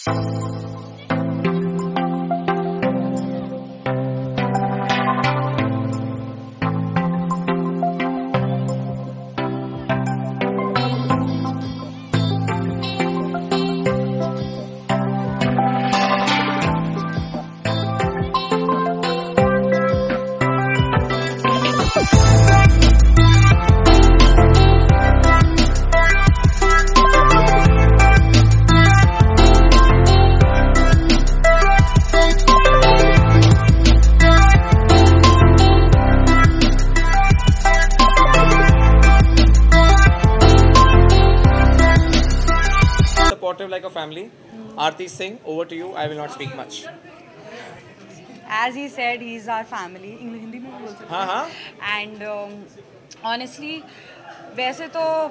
Supportive like a family. Aarti Singh, over to you. I will not speak much. As he said, he's our family. Hindi में भी बोल सकते हाँ हाँ. हैं. And honestly, वैसे तो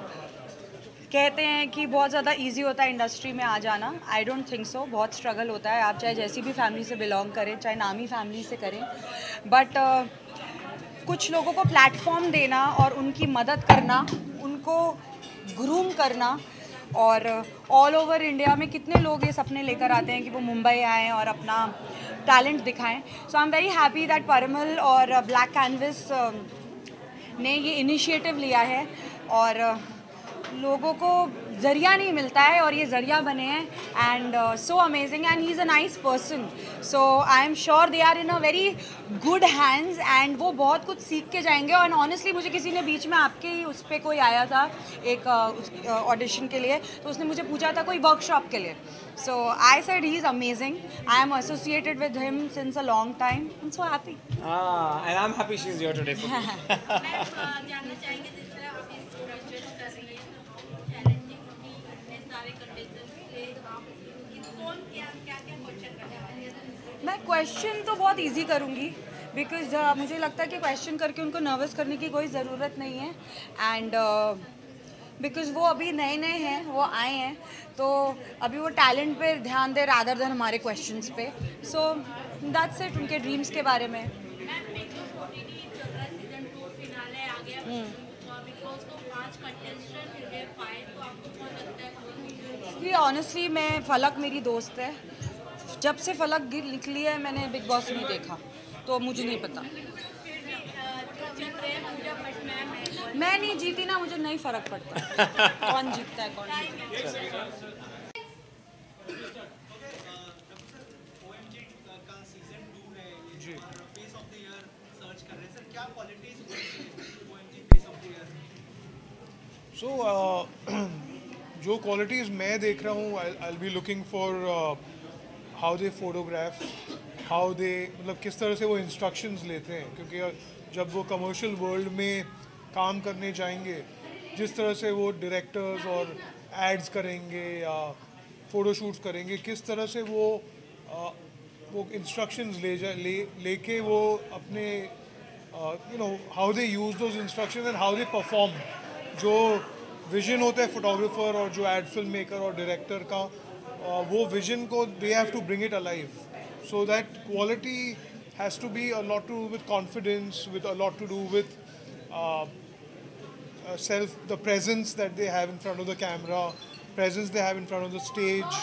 कहते हैं कि बहुत ज़्यादा इजी होता है इंडस्ट्री में आ जाना. I don't think so. बहुत स्ट्रगल होता है. आप चाहे जैसी भी फैमिली से बिलोंग करें, चाहे नामी फैमिली से करें, बट कुछ लोगों को प्लेटफॉर्म देना और उनकी मदद करना, उनको ग्रूम करना, और ऑल ओवर इंडिया में कितने लोग ये सपने लेकर आते हैं कि वो मुंबई आएँ और अपना टैलेंट दिखाएं. So I am very happy that Parimal और ब्लैक कैनवस ने ये इनिशिएटिव लिया है, और लोगों को ज़रिया नहीं मिलता है और ये ज़रिया बने हैं. And so amazing, and he is a nice person. So I am sure they are in a very good hands, and वो बहुत कुछ सीख के जाएंगे. और ऑनेस्टली मुझे किसी ने बीच में आपके ही उस पर कोई आया था एक ऑडिशन के लिए, तो उसने मुझे पूछा था कोई वर्कशॉप के लिए. So I said he is amazing. I am associated with him since a long time. I am so happy. And I'm happy she's here today for me. जानना चाहेंगे जिस तरह आप इस जज कर रही हैं, चैलेंजिंग होगी इतने सारे कंटेस्टेंट्स थे, कि कौन क्या क्या क्या क्वेश्चन करने वाले हैं? मैं क्वेश्चन तो बहुत इजी करूँगी, बिकॉज मुझे लगता है कि क्वेश्चन करके उनको नर्वस करने की कोई ज़रूरत नहीं है. एंड बिकॉज वो अभी नए नए हैं, वो आए हैं, तो अभी वो टैलेंट पे ध्यान दे रादर देन हमारे क्वेश्चंस पे. So that's it. उनके ड्रीम्स के बारे में. मैम बिग बॉस ओटीटी चल रहा है, सीजन 2 फिनाले आ गया, बिग बॉस को 5 कंटेस्टेंट मिल गए, 5. तो आपको कौन लगता है इसलिए ऑनेस्टली मैं फलक मेरी दोस्त है. जब से फलक निकली है मैंने बिग बॉस नहीं देखा, तो मुझे नहीं पता. चल रहे हैं पूजा भट्ट मैम है? मैं नहीं जीती ना, मुझे नहीं फ़र्क पड़ता कौन जीतता है कौन नहीं जीतता. So जो क्वालिटीज़ मैं देख रहा हूँ, I'll be looking for how they photograph, how they मतलब किस तरह से वो इंस्ट्रक्शंस लेते हैं, क्योंकि जब वो कमर्शियल वर्ल्ड में काम करने जाएंगे, जिस तरह से वो डायरेक्टर्स और एड्स करेंगे या फ़ोटोशूट्स करेंगे, किस तरह से वो इंस्ट्रक्शंस लेके वो अपने how they use those instructions and how they perform. जो विजन होता है फोटोग्राफर और जो एड फिल्म मेकर और डायरेक्टर का, वो विजन को they have to bring it alive. So that quality has to be a lot to with confidence, with a lot to do with self, the presence that they have in front of the camera, presence they have in front of the stage,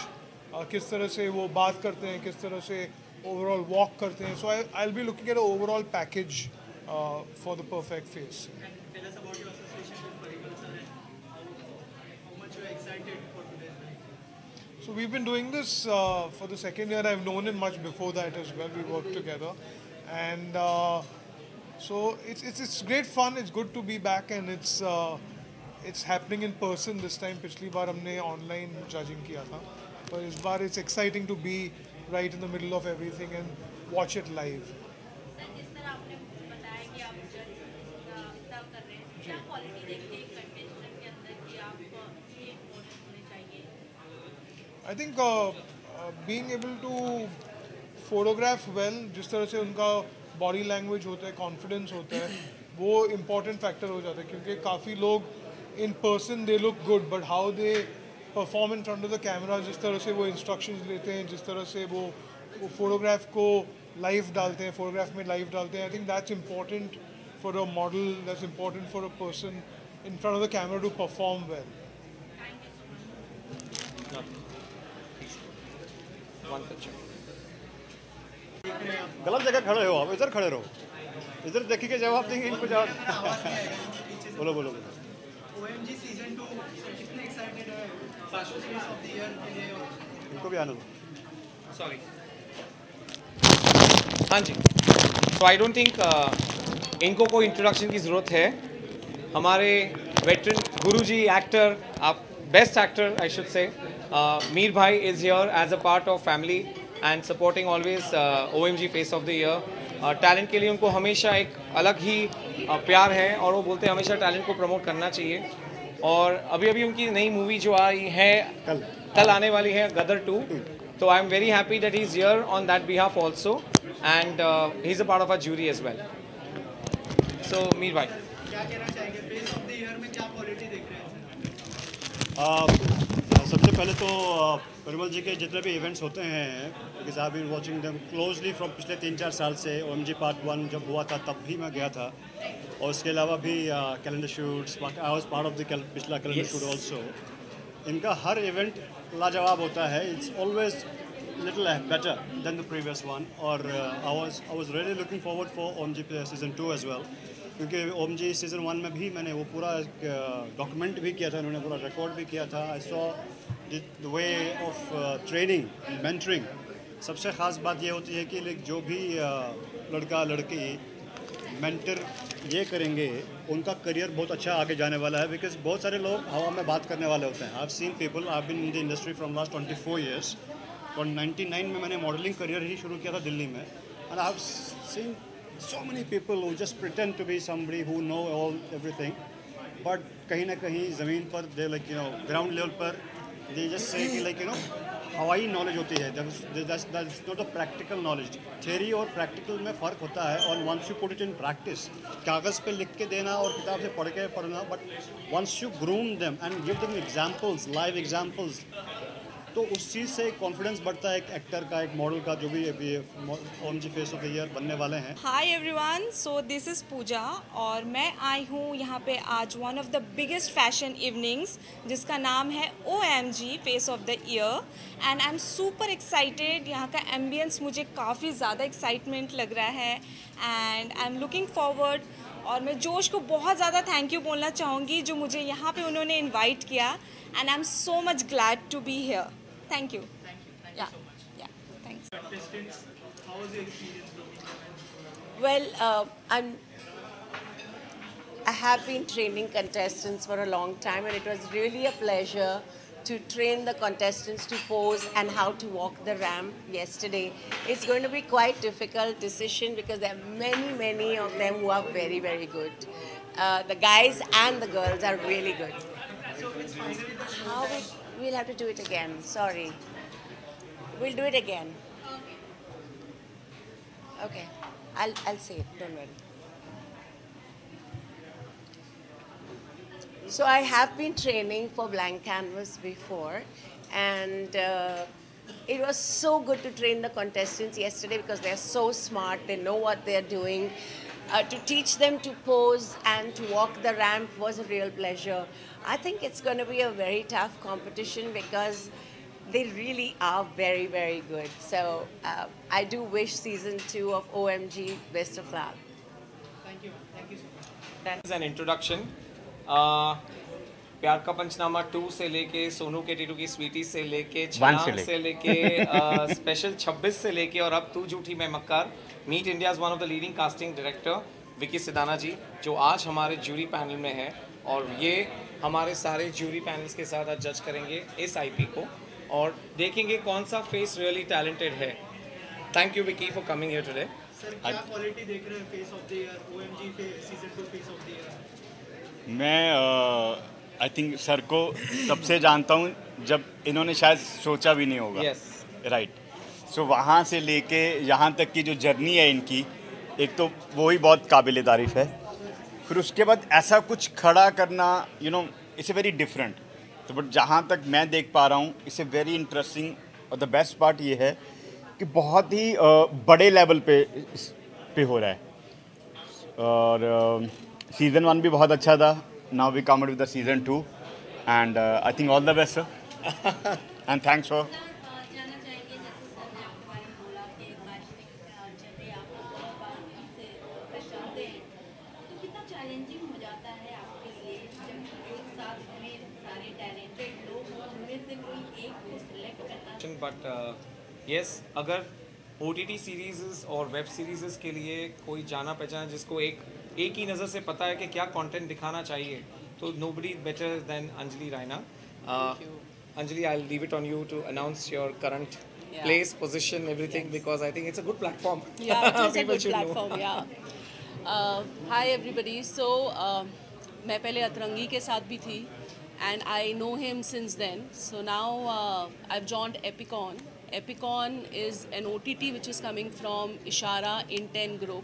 किस तरह से वो बात करते हैं, किस तरह से overall walk करते हैं. So I'll be looking at an overall package for the perfect face. Tell us about your association with Parimal sir and how much you are excited for today's night. So we've been doing this for the second year. I've known him much before that as well. We worked together, and so it's great fun. It's good to be back, and it's happening in person this time. पिछली बार हमने online judging किया था, पर इस बार it's exciting to be right in the middle of everything and watch it live. Sir जिस तरह आपने बताया कि आप जज सर्व कर रहे हैं, क्या क्वालिटी देखते हैं कंटेस्टेंट के अंदर कि आप ये इम्पोर्टेंट होने चाहिए? I think being able to photograph well, जिस तरह से उनका बॉडी लैंग्वेज होता है, कॉन्फिडेंस होता है, वो इम्पॉर्टेंट फैक्टर हो जाता है. क्योंकि काफ़ी लोग in person they look good, but how they perform in front of the camera, जिस तरह से वो इंस्ट्रक्शंस लेते हैं, जिस तरह से वो फोटोग्राफ को लाइव डालते हैं, फोटोग्राफ में लाइव डालते हैं. I think that's important for a model, that's important for a person in front of the camera to perform well. one picture. गलत जगह खड़े हो आप, इधर खड़े रहो, इधर देखिए जवाब देंगे इनको जवाब। बोलो बोलो बोलो। OMG सीजन 2 कितने एक्साइटेड है फेस ऑफ द ईयर के लिए? इनको भी आने दो। Sorry. हाँ जी. So I don't think इनको कोई इंट्रोडक्शन की ज़रूरत है. हमारे वेटरन गुरुजी एक्टर, आप best actor I should say, Mir भाई is here as a part of family and supporting always OMG face of the year. Talent के लिए उनको हमेशा एक अलग ही प्यार है और वो बोलते हैं हमेशा टैलेंट को प्रमोट करना चाहिए. और अभी अभी उनकी नई मूवी जो आई है कल आने वाली है गदर 2. तो I am very happy that he is here on that behalf also and he is a part of our jury as well. So Mir भाई क्या कहना चाहेंगे फेस ऑफ द ईयर में क्या क्वालिटी देख रहे हैं? सबसे पहले तो परिमल जी के जितने भी इवेंट्स होते हैं, because I been watching them closely from पिछले 3-4 साल से. OMG पार्ट 1 जब हुआ था तब भी मैं गया था, और उसके अलावा भी calendar shoots, I was part of the पिछला कैलेंडर शूट ऑल्सो. इनका हर इवेंट लाजवाब होता है. It's always little better than the previous one. और I was really looking forward for OMG season 2 as well, क्योंकि OMG सीज़न 1 में भी मैंने वो पूरा डॉक्यूमेंट भी किया था, उन्होंने पूरा रिकॉर्ड भी किया था. I saw the way of training, mentoring. सबसे ख़ास बात ये होती है कि जो भी लड़का लड़की मेंटर ये करेंगे उनका करियर बहुत अच्छा आगे जाने वाला है. बिकॉज बहुत सारे लोग हवा में बात करने वाले होते हैं. I have seen people, I have been in the industry from last 24 years. और 99 में मैंने मॉडलिंग करियर ही शुरू किया था दिल्ली में. And I have scene so many people who just pretend to be somebody who know everything, but कहीं ना कहीं ज़मीन पर they like ground level पर they just say कि like हवाई नॉलेज होती है. that's not a practical knowledge. theory और practical में फ़र्क होता है. और once you put it in practice, कागज़ पे लिख के देना और किताब से पढ़ के पढ़ना, but once you groom them and give them examples, live examples, तो उस चीज़ से कॉन्फिडेंस बढ़ता है एक एक्टर का, एक मॉडल का, जो भी अभी OMG face of the year बनने वाले हैं. Hi everyone, so this is Pooja और मैं आई हूँ यहाँ पे आज one of the biggest fashion evenings जिसका नाम है OMG face of the year. And I am super excited. यहाँ का एम्बियंस मुझे काफ़ी ज़्यादा एक्साइटमेंट लग रहा है and I am looking forward. और मैं जोश को बहुत ज़्यादा थैंक यू बोलना चाहूँगी जो मुझे यहाँ पे उन्होंने इनवाइट किया. And I am so much glad to be here. Thank you. Thank Yeah. you so much. Yeah. Thanks. Contestants, how was your experience working with them? Well, I have been training contestants for a long time, and it was really a pleasure to train the contestants to pose and how to walk the ramp yesterday. It's going to be quite difficult decision because there are many of them who are very, very good. The guys and the girls are really good. So it's finally the show. We'll have to do it again. Sorry. We'll do it again. Okay. I'll say it. Don't worry. So I have been training for Blank Canvas before, and it was so good to train the contestants yesterday because they're so smart. They know what they're doing. To teach them to pose and to walk the ramp was a real pleasure. I think it's going to be a very tough competition because they really are very, very good. So I do wish season 2 of OMG best of luck. Thank you so much. As an introduction, प्यार का पंचनामा 2 से लेके सोनू के टीटू की स्वीटी से लेके छलांग से लेके स्पेशल 26 से लेके और अब तू Jhoothi Main Makkaar. Meet India one of the leading casting director Vicky Sidana ji जो आज हमारे ज्यूरी पैनल में है और ये हमारे सारे ज्यूरी पैनल्स के साथ आज जज करेंगे इस IP को और देखेंगे कौन सा फेस रियली टैलेंटेड है. Thank you Vicky for coming here today. Sir क्या क्वालिटी देख रहे हैं face of the year OMG season 2 face of the year? मैं आई थिंक सर को तब से जानता हूँ जब इन्होंने शायद सोचा भी नहीं होगा. Yes right. सो वहाँ से लेके यहाँ तक की जो जर्नी है इनकी, एक तो वो ही बहुत काबिल तारीफ़ है. फिर उसके बाद ऐसा कुछ खड़ा करना इट्स ए वेरी डिफरेंट. तो बट जहाँ तक मैं देख पा रहा हूँ इट्स ए वेरी इंटरेस्टिंग. और द बेस्ट पार्ट ये है कि बहुत ही बड़े लेवल पे हो रहा है. और सीज़न 1 भी बहुत अच्छा था. Now we come with the season 2 and I think all the best sir and thanks for. जानना चाहेंगे जैसे सर बट यस, अगर OTT सीरीज़ और वेब सीरीज़ के लिए कोई जाना पहचाना जिसको एक ही नज़र से पता है कि क्या कंटेंट दिखाना चाहिए, तो nobody better than Anjali Raina. Anjali, I'll leave it on you to announce your current place, position, everything, because I think it's a good platform. Yeah, it is a People good should know. platform. Yeah. Hi everybody. So मैं पहले अतरंगी के साथ भी थी, and I know him since then. So now I've joined Epicon. Epicon is an OTT which is coming from Ishara Inten Group.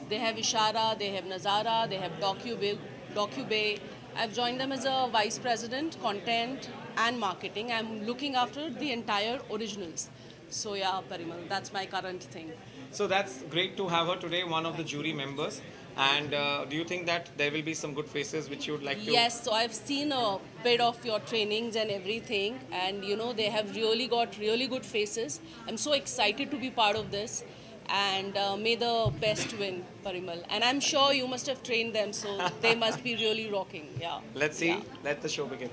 They have Ishara, they have Nazara, they have DocuBay. I've joined them as a vice president, content and marketing. I'm looking after the entire originals. So yeah, Parimal, that's my current thing. So that's great to have her today, one of the jury members. And do you think that there will be some good faces which you would like to? Yes, so I've seen a bit of your trainings and everything, and you know they have really got really good faces. I'm so excited to be part of this, and may the best win, Parimal. And I'm sure you must have trained them, so they must be really rocking. Yeah. Let's see. Yeah. Let the show begin.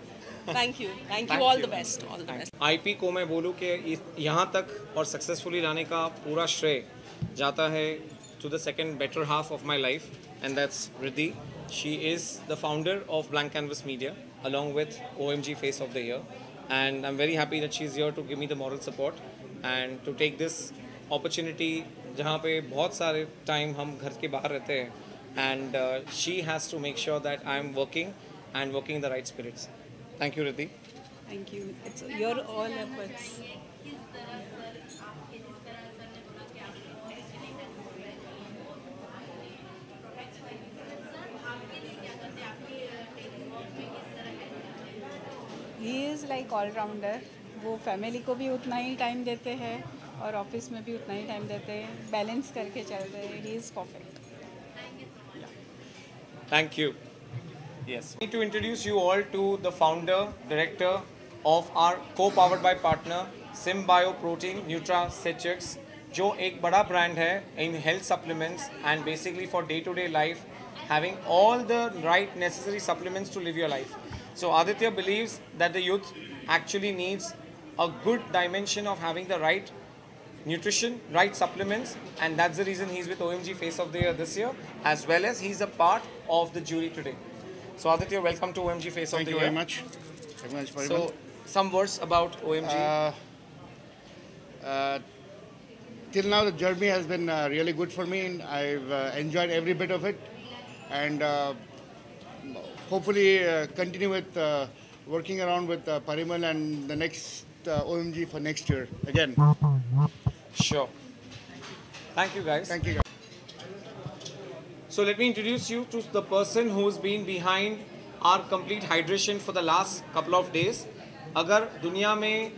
Thank you. Thank you. All the best. All the best. IP को मैं बोलूँ कि यहाँ तक और successfully लाने का पूरा श्रेय जाता है to the second better half of my life, and that's Riddhi. She is the founder of Blank Canvas Media along with OMG Face of the Year, and I'm very happy that she's here to give me the moral support and to take this opportunity जहाँ पे बहुत सारे time हम घर के बाहर रहते हैं, and she has to make sure that I'm working and working in the right spirits. Thank you, Riddhi. Thank you. It's your all efforts. He is like allrounder. वो फैमिली को भी उतना ही टाइम देते हैं और ऑफिस में भी उतना ही टाइम देते हैं, बैलेंस करके चलते हैं. He is perfect. Thank you. Yes. I need to introduce you all to the founder, director of our co-powered by partner Symbio Protein Nutraceuticals, जो एक बड़ा brand है in health supplements and basically for day-to-day life, having all the right necessary supplements to live your life. So Aditya believes that the youth actually needs a good dimension of having the right nutrition, right supplements, and that's the reason he's with OMG Face of the Year this year, as well as he's a part of the jury today. So Aditya, welcome to OMG Face of the Year. Thank you very much. So some words about OMG. Till now the journey has been really good for me, and I've enjoyed every bit of it, and hopefully continue with working around with Parimal and the next OMG for next year again. Sure. Thank you, guys. Thank you. So let me introduce you to the person who's been behind our complete hydration for the last couple of days. अगर दुनिया में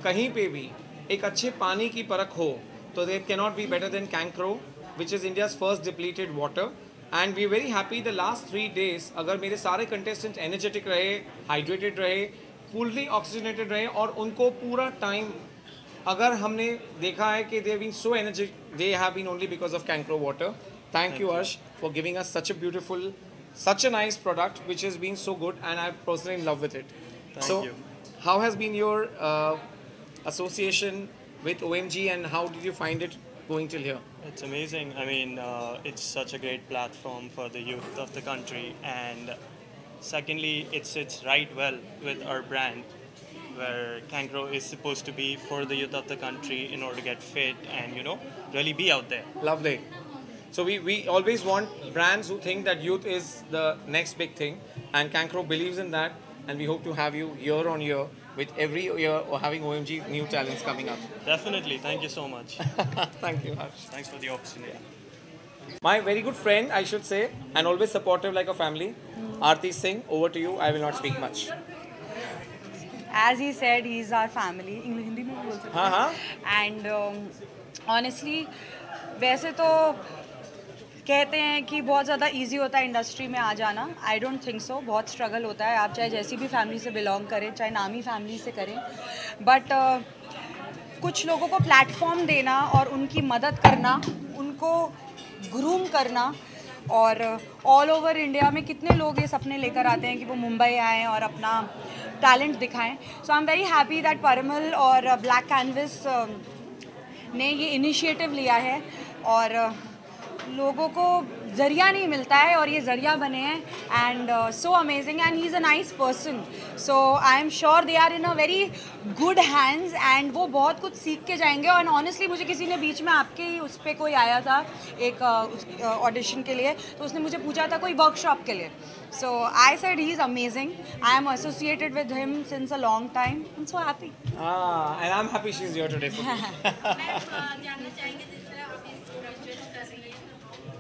कहीं पे भी एक अच्छे पानी की परख हो, तो there cannot be better than Cancro, which is India's first depleted water. And we're very happy the last 3 days, अगर मेरे सारे contestants energetic रहे, hydrated रहे, fully oxygenated रहे, और उनको पूरा time अगर हमने देखा है कि they have been so energetic, they have been only because of Cancro water. Thank you, Arsh, for giving us such a beautiful, such a nice product, which has been so good, and I'm personally in love with it. Thank you. How has been your association with OMG, and how did you find it going till here? It's amazing. I mean, it's such a great platform for the youth of the country, and secondly, it sits right well with our brand, where Cancro is supposed to be for the youth of the country in order to get fit and, you know, really be out there. Lovely. So we always want brands who think that youth is the next big thing, and Cancro believes in that, and we hope to have you year on year with every year or having OMG new talents coming up. Definitely. Thank you so much. Thank you, Harsh. Thanks for the opportunity. My very good friend, I should say, and always supportive like a family, Aarti Singh, over to you. I will not speak much. As he said, he is our family. Hindi में बोल सकते हैं. हाँ. And honestly, वैसे तो कहते हैं कि बहुत ज़्यादा इजी होता है इंडस्ट्री में आ जाना. I don't think so. बहुत स्ट्रगल होता है. आप चाहे जैसी भी फैमिली से बिलोंग करें, चाहे नामी फैमिली से करें, बट कुछ लोगों को प्लेटफॉर्म देना और उनकी मदद करना, उनको ग्रूम करना, और ऑल ओवर इंडिया में कितने लोग ये सपने लेकर आते हैं कि वो मुंबई आएँ और अपना टैलेंट दिखाएं. So I am very happy that Parimal और ब्लैक कैनवस ने ये इनिशिएटिव लिया है और लोगों को ज़रिया नहीं मिलता है और ये ज़रिया बने हैं and so amazing and he is a nice person. So I am sure they are in a very good hands and वो बहुत कुछ सीख के जाएंगे. और ऑनेस्टली मुझे किसी ने बीच में आपके ही उस पर कोई आया था एक ऑडिशन के लिए, तो उसने मुझे पूछा था कोई वर्कशॉप के लिए. So I said he's amazing. I am associated with him since a long time. I'm so happy. And I'm happy she's here today for me. जानना चाहेंगे जिस तरह आप इस जज कर रही हैं,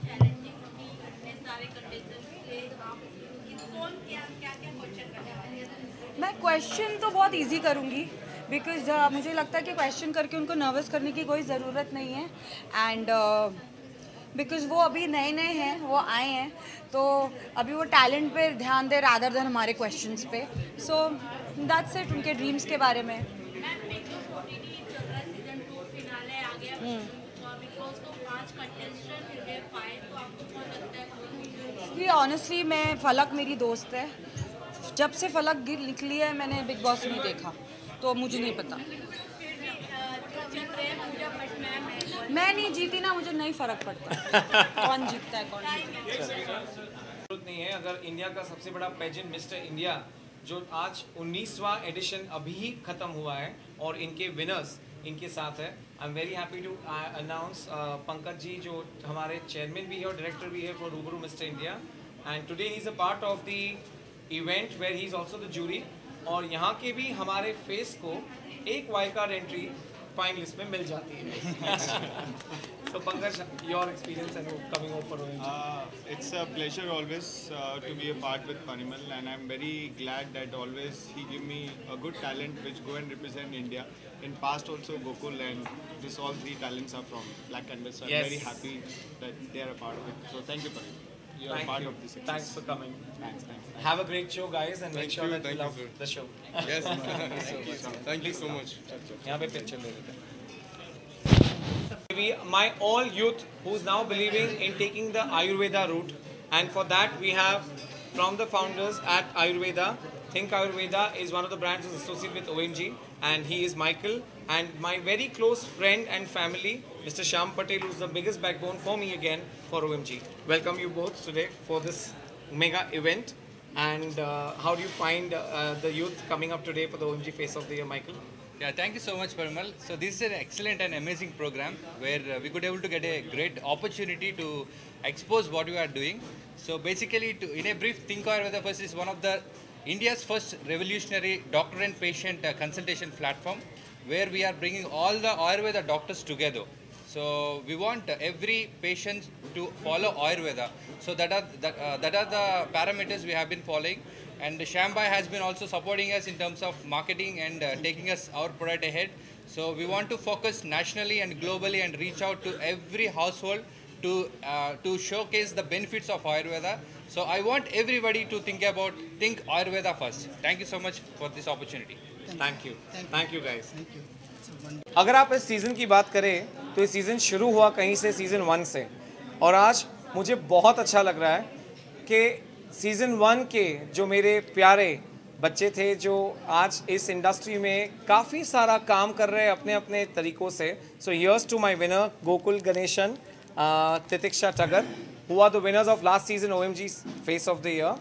चैलेंजिंग होगी इतने सारे कंटेस्टेंट्स के आप कि कौन क्या क्या क्या क्वेश्चन करने वाले हैं? मैं क्वेश्चन तो बहुत इजी करूँगी बिकॉज मुझे लगता है कि क्वेश्चन करके उनको नर्वस करने की कोई ज़रूरत नहीं है. एंड बिकॉज वो अभी नए नए हैं, वो आए हैं, तो अभी वो टैलेंट पे ध्यान दे रादर देन हमारे क्वेश्चंस पे. सो दैट्स इट, उनके ड्रीम्स के बारे में. ऑनेस्टली मैं फलक मेरी दोस्त है. जब से फलक निकली है मैंने बिग बॉस नहीं देखा, तो मुझे नहीं पता. मैं नहीं जीती ना, मुझे नहीं फर्क पड़ता कौन जीतता है कौन जरूरत नहीं है. अगर इंडिया का सबसे बड़ा पेजेंट मिस्टर इंडिया जो आज 19वां एडिशन अभी ही खत्म हुआ है और इनके विनर्स इनके साथ है. I am very happy to announce Pankaj ji जो हमारे चेयरमैन भी है और डायरेक्टर भी है for Rubaru mister India. And today he is a part of the event where he is also the jury. और यहाँ के भी हमारे फेस को एक वाइल्ड कार्ड एंट्री फाइनलिस्ट में मिल जाती है. So Pankaj, your experience and coming over for OMG. It's a pleasure always to be a part with Parimal, and I'm very glad that always he give me a good talent which go and represent India. In past also Gokul and this all three talents are from Black Canvas. So I'm very happy that they are a part of it. So thank you, Parimal. You are a part of this success. Thanks for coming. Thanks. Have a great show, guys, and make sure that you love the show. Yes. Thank you so much. यहाँ पे picture ले लेते हैं. My all youth who's now believing in taking the Ayurveda route, and for that we have from the founders at Ayurveda. Think Ayurveda is one of the brands who's associated with OMG, and he is Michael, and my very close friend and family, Mr. Shyam Patel, who's the biggest backbone for me again for OMG. Welcome you both today for this mega event. And how do you find the youth coming up today for the OMG Face of the Year, Michael? Yeah, thank you so much, Parimal. So this is an excellent and amazing program where we could able to get a great opportunity to expose what we are doing. So basically, in a brief, Think Ayurveda First is one of the India's first revolutionary doctor and patient consultation platform, where we are bringing all the Ayurveda doctors together. So we want every patient to follow Ayurveda. So that are the parameters we have been following. And Shyambai has been also supporting us in terms of marketing and taking us our product ahead. So we want to focus nationally and globally and reach out to every household to showcase the benefits of Ayurveda. So I want everybody to think Ayurveda first. Thank you so much for this opportunity. Thank you guys. अगर आप इस season की बात करें तो ये season शुरू हुआ कहीं से सीज़न 1 से, और आज मुझे बहुत अच्छा लग रहा है कि सीज़न 1 के जो मेरे प्यारे बच्चे थे जो आज इस इंडस्ट्री में काफ़ी सारा काम कर रहे हैं अपने अपने तरीक़ों से. So here's to my winner Gokul Ganesan, Titiksha Tagar, who are the winners of last season OMG Face of the Year,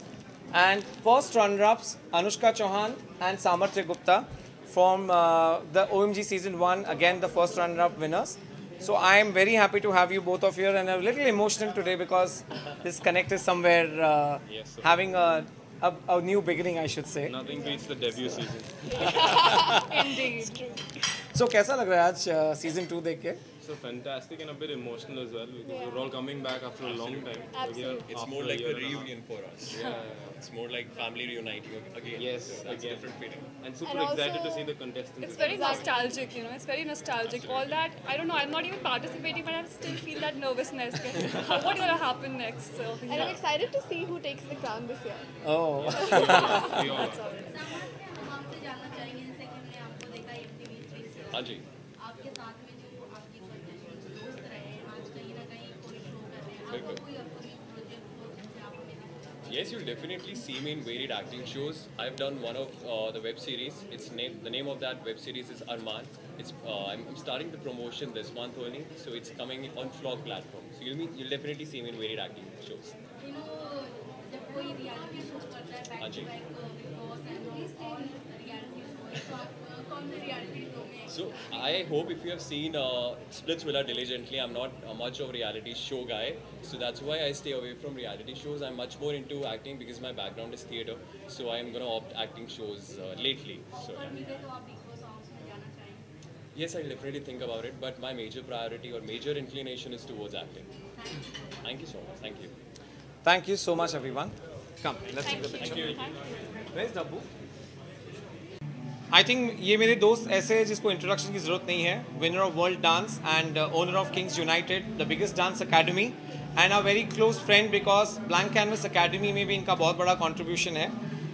and first runner-ups Anushka Chauhan and Samarthya Gupta from the OMG season 1, again the first runner-up winners. So I am very happy to have you both of here, and I'm a little emotional today because this connect is somewhere having a new beginning, I should say. Nothing beats the debut season. Indeed. So कैसा लग रहा है आज season 2 देख के? So fantastic and a bit emotional as well because we're all coming back after a long time. Absolutely. It's more like a reunion for us. Yeah. It's more like family reuniting again. Yes, so that's a different feeling. And super excited to see the contestants. It's very nostalgic, you know. It's very nostalgic. All that, I don't know. I'm not even participating, but I still feel that nervousness. What's gonna happen next? So, and I'm excited to see who takes the crown this year. Oh. That's all. हाँ जी. आपके साथ में जो आपके दोस्त रहे आज कहीं ना कहीं कोई शो कर रहे हैं, आपको कोई अपनी प्रोजेक्ट हो जैसे आप Yes, you'll definitely see me in varied acting shows. I've done one of the web series. The name of that web series is Arman. I'm starting the promotion this month only, so it's coming on Vlog platform. So you'll definitely see me in varied acting shows. You know, जब कोई reality shows करता है back to back Big Boss and all reality shows, तो आप कौन से reality show में? So I hope if you have seen Splitsvilla diligently, I'm not much of a reality show guy. So that's why I stay away from reality shows. I'm much more into acting because my background is theatre. So I'm gonna opt acting shows lately. So yes, I'll definitely think about it. But my major priority or major inclination is towards acting. Thank you so much. Thank you. Thank you so much, everyone. Come, let's take the picture. Thank you. Where's Dabbu? I think ये मेरे दोस्त ऐसे हैं जिसको introduction की ज़रूरत नहीं है. Winner of World Dance and owner of Kings United, the biggest dance academy, and a very close friend because Blank Canvas Academy में भी इनका बहुत बड़ा contribution है.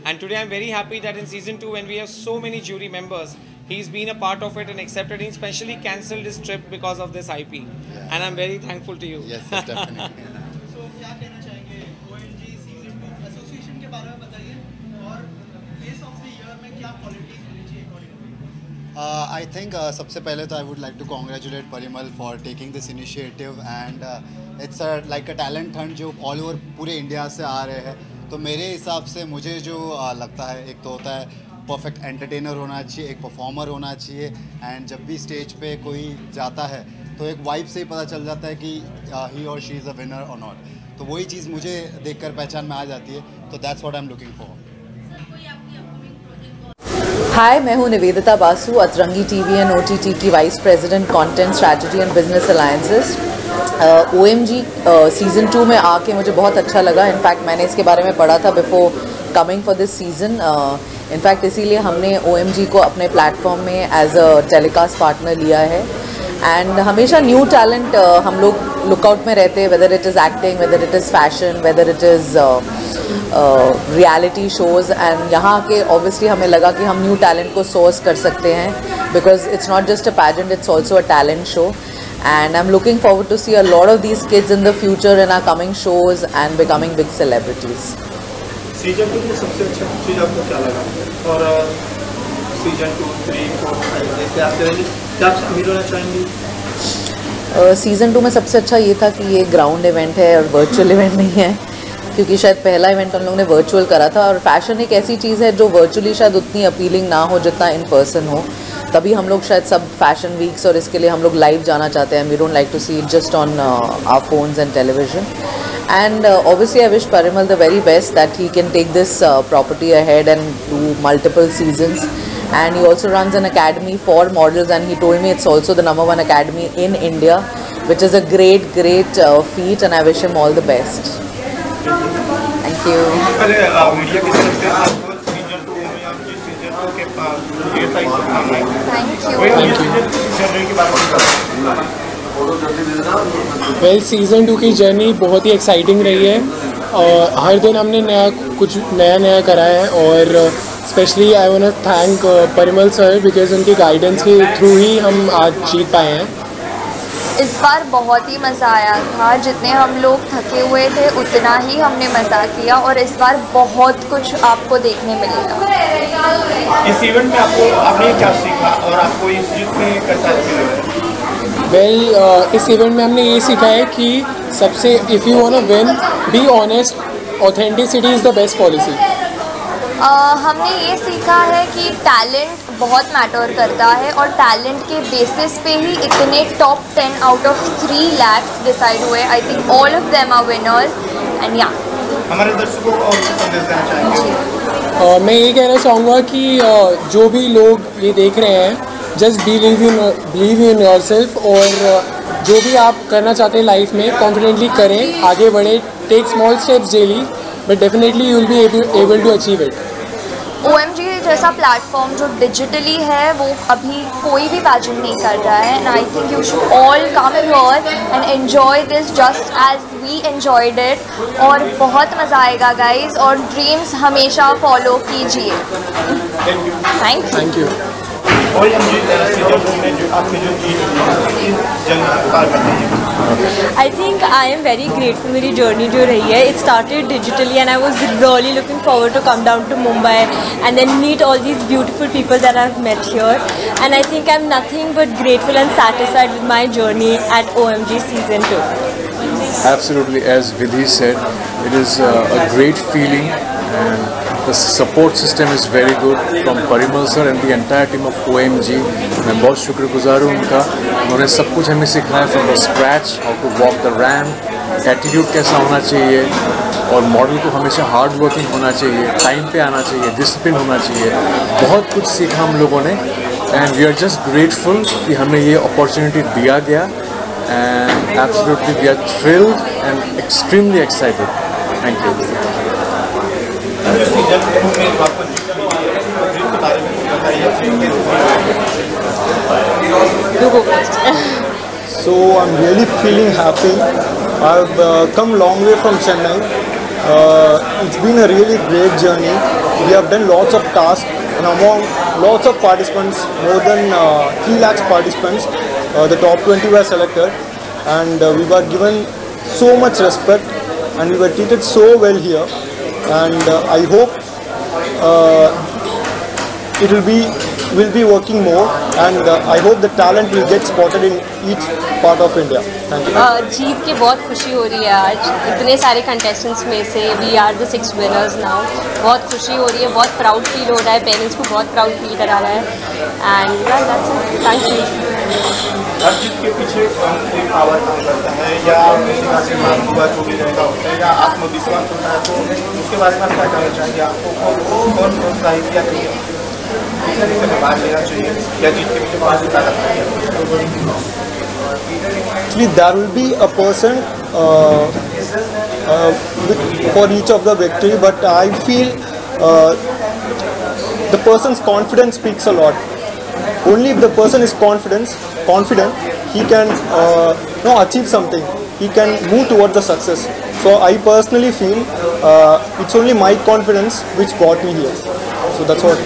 And today I'm very happy that in season 2, when we have so many jury members, he's been a part of it and accepted. He specially cancelled his trip because of this IP, and I'm very thankful to you. Yes, definitely. So क्या कहना चाहेंगे OMG season 2 association के बारे में बताइए और face of the year में क्या क्वालिटीज होनी चाहिए according to you? I think सबसे पहले तो I would like to congratulate Parimal for taking this initiative and it's like a talent hunt जो all over पूरे इंडिया से आ रहे हैं. तो मेरे हिसाब से मुझे जो लगता है, एक तो होता है परफेक्ट एंटरटेनर होना चाहिए, एक परफॉर्मर होना चाहिए, एंड जब भी स्टेज पे कोई जाता है तो एक वाइब से ही पता चल जाता है कि ही और शी इज़ अ विनर और नॉट. तो वही चीज़ मुझे देखकर पहचान में आ जाती है. तो that's what I am looking for. Hi, मैं हूँ Nivedita Basu, Atrangi TV and OTT की vice president content strategy and business alliances. OMG season 2 में आके मुझे बहुत अच्छा लगा. इनफैक्ट मैंने इसके बारे में पढ़ा था before coming for this season. In fact इसीलिए हमने OMG को अपने प्लेटफॉर्म में एज अ टेलीकास्ट पार्टनर लिया है. एंड हमेशा न्यू टैलेंट हम लोग लुकआउट में रहते हैं, whether it is acting, whether it is fashion, whether it is reality shows. And यहाँ के ऑब्वियसली हमें लगा कि हम न्यू टैलेंट को सोर्स कर सकते हैं because it's not just a pageant, it's also a talent show. And I'm looking forward to see a lot of these kids in the future in our coming shows and becoming big celebrities. Season 2 में सबसे अच्छा चीज़ आपको क्या लगा? और season 2, 3, 4, 5 जैसे आते रहेंगे, क्या शामिल होना चाहेंगे? सीज़न 2 में सबसे अच्छा ये था कि ये ग्राउंड इवेंट है और वर्चुअल इवेंट नहीं है, क्योंकि शायद पहला इवेंट हम लोग ने वर्चुअल करा था. और फैशन एक ऐसी चीज़ है जो वर्चुअली शायद उतनी अपीलिंग ना हो जितना इन पर्सन हो. तभी हम लोग शायद सब फैशन वीक्स और इसके लिए हम लोग लाइव जाना चाहते हैं. We don't like to see it just on our phones and television. And obviously I wish Parimal the very best that he can take this property ahead and do multiple seasons. And he also runs an academy for models, and he told me it's also the #1 academy in India, which is a great feat, and I wish him all the best. Thank you. Well, season 2 की journey बहुत ही exciting रही है और हर दिन हमने कुछ नया करा है. और specially I want to thank Parimal sir because उनकी गाइडेंस के थ्रू ही हम आज जीत पाए हैं. इस बार बहुत ही मज़ा आया था. जितने हम लोग थके हुए थे उतना ही हमने मज़ा किया और इस बार बहुत कुछ आपको देखने मिलेगा. इस इवेंट में आपने क्या सीखा और आपको इस जीत में कैसा फील? वेल, इस इवेंट में हमने ये सीखा है कि सबसे if you want to win, be honest, authenticity is the best policy. हमने ये सीखा है कि टैलेंट बहुत मैटर करता है और टैलेंट के बेसिस पे ही इतने top 10 out of 3 lakhs decide हुए. I think all of them are winners and या हमारे दर्शकों को और संदेश देना चाहेंगे? मैं ये कहना चाहूँगा कि जो भी लोग ये देख रहे हैं, जस्ट बिलीव इन योरसेल्फ और जो भी आप करना चाहते हैं लाइफ में कॉन्फिडेंटली करें, आगे बढ़े, take small steps daily, but definitely you will be able to achieve it. OMG जैसा प्लेटफॉर्म जो डिजिटली है वो अभी कोई भी पैजेंट नहीं कर रहा है. And I think you should all come here and enjoy this just as we enjoyed it. और बहुत मज़ा आएगा गाइज, और ड्रीम्स हमेशा फॉलो कीजिए. Thank you. OMG सीजन 2 में जो आपकी जो जर्नी पार करते हैं? I think I am very grateful मेरी journey जो रही है. It started digitally and I was really looking forward to come down to Mumbai and then meet all these beautiful people that I've met here. And I think I'm nothing but grateful and satisfied with my journey at OMG season 2. Absolutely, as Vidhi said, it is a great feeling and the support system is very good from Parimal sir and the entire team of OMG. मैं बहुत शुक्रगुजार हूँ उनका. उन्होंने सब कुछ हमें सिखाया from the scratch, how to walk the ramp, attitude कैसा होना चाहिए और मॉडल को हमेशा हार्ड वर्किंग होना चाहिए, टाइम पे आना चाहिए, डिसिप्लिन होना चाहिए. बहुत कुछ सीखा हम लोगों ने and we are just grateful कि हमें ये अपॉर्चुनिटी दिया गया and absolutely we are thrilled and extremely excited. Thank you. So I'm really feeling happy. I've come long way from Chennai. It's been a really great journey. We have done lots of tasks and among lots of participants, more than 3 lakhs participants, the top 20 were selected and we were given so much respect and we were treated so well here. And I hope we'll be working more and I hope the talent will get spotted in each part of India. Thank you. जीत के बहुत खुशी हो रही है आज इतने सारे contestants में से. We are the 6 winners now. बहुत खुशी हो रही है, बहुत प्राउड फील हो रहा है, पेरेंट्स को बहुत प्राउड फील करा रहा है and that's it. Thank you. हर जीत के पीछे एक पावर काम करता है या किसी का आशीर्वाद हुआ जो भी रहेगा होता है या आत्मविश्वास होता है, तो उसके बारे में क्या कहना चाहिए आपको? कौन प्रोत्साहित किया चाहिए, किस तरीके से भाग लेना चाहिए या जीत के पीछे पावर क्या करता है? Actually, there will be a person for each of the victory, but I feel the person's confidence speaks a lot. Only if the person is confident, he can achieve something. He can move towards the success. So I personally feel it's only my confidence which brought me here. So that's what.